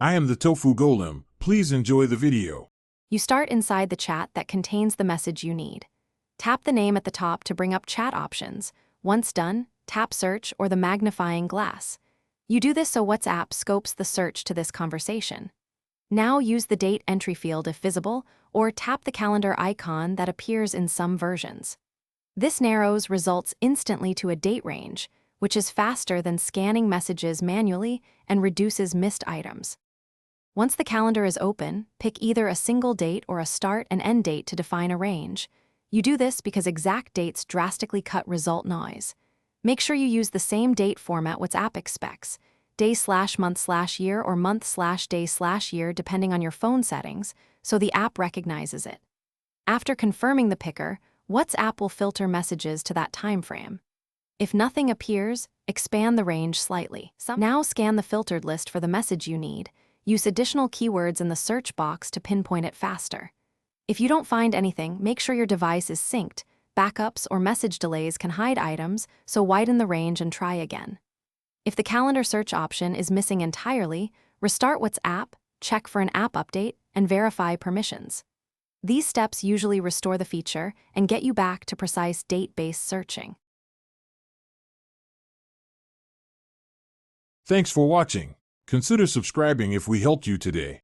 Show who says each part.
Speaker 1: I am the Tofu Golem. Please enjoy the video.
Speaker 2: You start inside the chat that contains the message you need. Tap the name at the top to bring up chat options. Once done, tap search or the magnifying glass. You do this so WhatsApp scopes the search to this conversation. Now use the date entry field if visible, or tap the calendar icon that appears in some versions. This narrows results instantly to a date range, which is faster than scanning messages manually and reduces missed items. Once the calendar is open, pick either a single date or a start and end date to define a range. You do this because exact dates drastically cut result noise. Make sure you use the same date format WhatsApp expects, day/month/year or month/day/year depending on your phone settings, so the app recognizes it. After confirming the picker, WhatsApp will filter messages to that time frame. If nothing appears, expand the range slightly. Now scan the filtered list for the message you need. Use additional keywords in the search box to pinpoint it faster. If you don't find anything, make sure your device is synced. Backups or message delays can hide items, so widen the range and try again. If the calendar search option is missing entirely, restart WhatsApp, check for an app update, and verify permissions. These steps usually restore the feature and get you back to precise date-based searching.
Speaker 1: Thanks for watching. Consider subscribing if we helped you today.